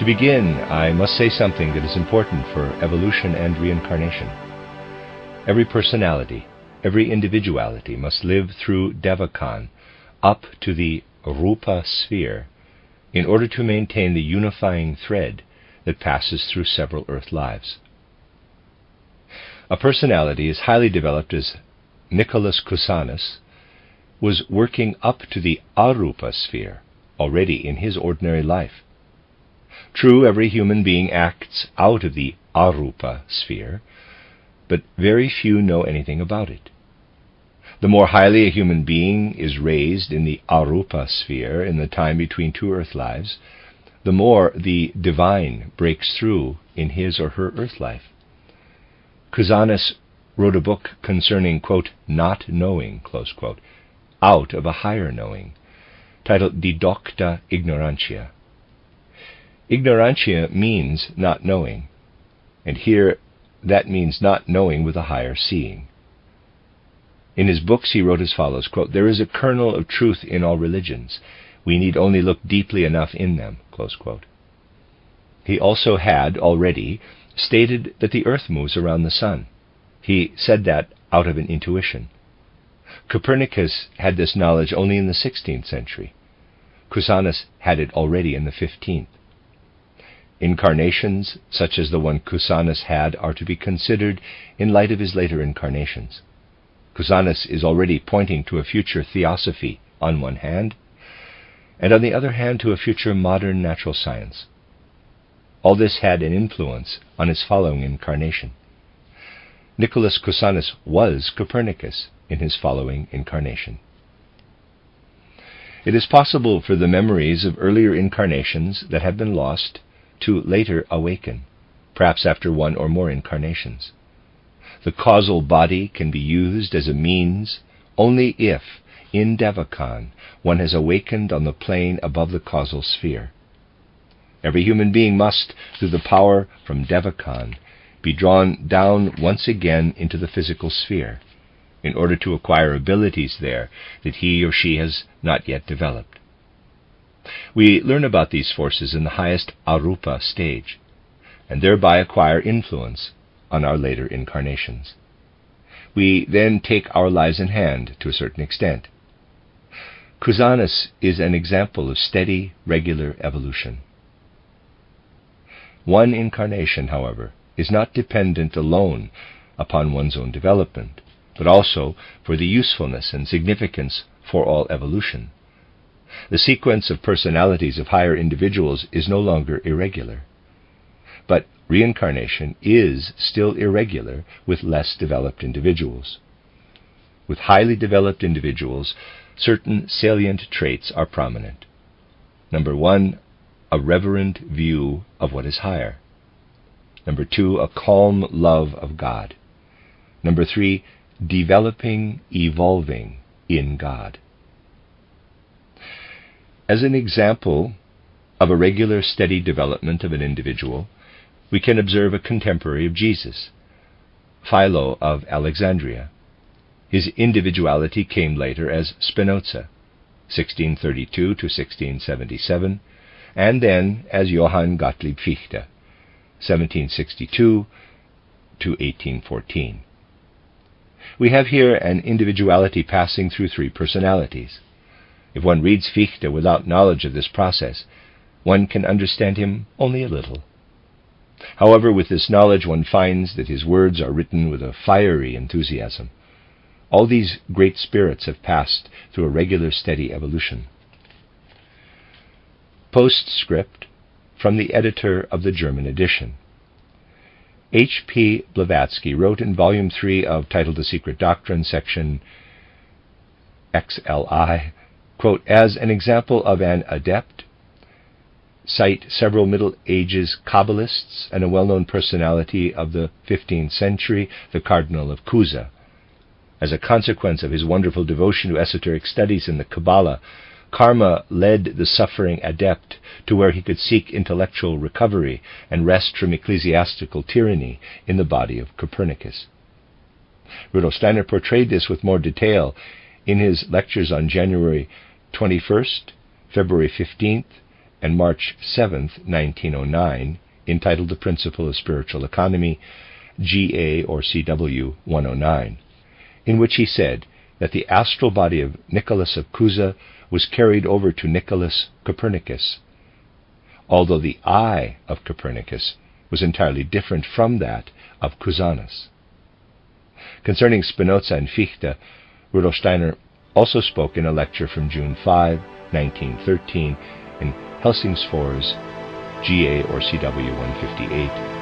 begin, I must say something that is important for evolution and reincarnation. Every personality, every individuality must live through Devachan up to the arupa sphere in order to maintain the unifying thread that passes through several earth lives. A personality as highly developed as Nicholas Cusanus was working up to the arupa sphere already in his ordinary life. True, every human being acts out of the arupa sphere, but very few know anything about it. The more highly a human being is raised in the arupa sphere in the time between two earth lives, the more the divine breaks through in his or her earth life. Cusanus wrote a book concerning, quote, not knowing, close quote, out of a higher knowing, titled Didocta Ignorantia. Ignorantia means not knowing, and here that means not knowing with a higher seeing. In his books he wrote as follows, quote, there is a kernel of truth in all religions. We need only look deeply enough in them, close quote. He also had already stated that the earth moves around the sun. He said that out of an intuition. Copernicus had this knowledge only in the 16th century. Cusanus had it already in the 15th. Incarnations, such as the one Cusanus had, are to be considered in light of his later incarnations. Cusanus is already pointing to a future theosophy on one hand, and on the other hand to a future modern natural science. All this had an influence on his following incarnation. Nicholas Cusanus was Copernicus in his following incarnation. It is possible for the memories of earlier incarnations that have been lost to later awaken, perhaps after one or more incarnations. The causal body can be used as a means only if, in Devachan, one has awakened on the plane above the causal sphere. Every human being must, through the power from Devachan, be drawn down once again into the physical sphere, in order to acquire abilities there that he or she has not yet developed. We learn about these forces in the highest arupa stage, and thereby acquire influence on our later incarnations. We then take our lives in hand to a certain extent. Cusanus is an example of steady, regular evolution. One incarnation, however, is not dependent alone upon one's own development, but also for the usefulness and significance for all evolution. The sequence of personalities of higher individuals is no longer irregular. But reincarnation is still irregular with less developed individuals. With highly developed individuals, certain salient traits are prominent. Number 1, a reverent view of what is higher. Number 2, a calm love of God. Number 3, developing, evolving in God. As an example of a regular, steady development of an individual, we can observe a contemporary of Jesus, Philo of Alexandria. His individuality came later as Spinoza, 1632 to 1677, and then as Johann Gottlieb Fichte, 1762 to 1814. We have here an individuality passing through 3 personalities. If one reads Fichte without knowledge of this process, one can understand him only a little. However, with this knowledge one finds that his words are written with a fiery enthusiasm. All these great spirits have passed through a regular, steady evolution. Postscript from the editor of the German edition. H.P. Blavatsky wrote in Volume 3 of titled The Secret Doctrine, section XLI, quote, as an example of an adept, cite several Middle Ages Kabbalists and a well-known personality of the 15th century, the Cardinal of Cusa. As a consequence of his wonderful devotion to esoteric studies in the Kabbalah, karma led the suffering adept to where he could seek intellectual recovery and rest from ecclesiastical tyranny in the body of Copernicus. Rudolf Steiner portrayed this with more detail in his lectures on January 21st, February 15th, and March 7, 1909, entitled The Principle of Spiritual Economy, GA or CW 109, in which he said that the astral body of Nicholas of Cusa was carried over to Nicholas Copernicus, although the I of Copernicus was entirely different from that of Cusanus. Concerning Spinoza and Fichte, Rudolf Steiner also spoke in a lecture from June 5, 1913, in Helsingfors, GA or CW 158,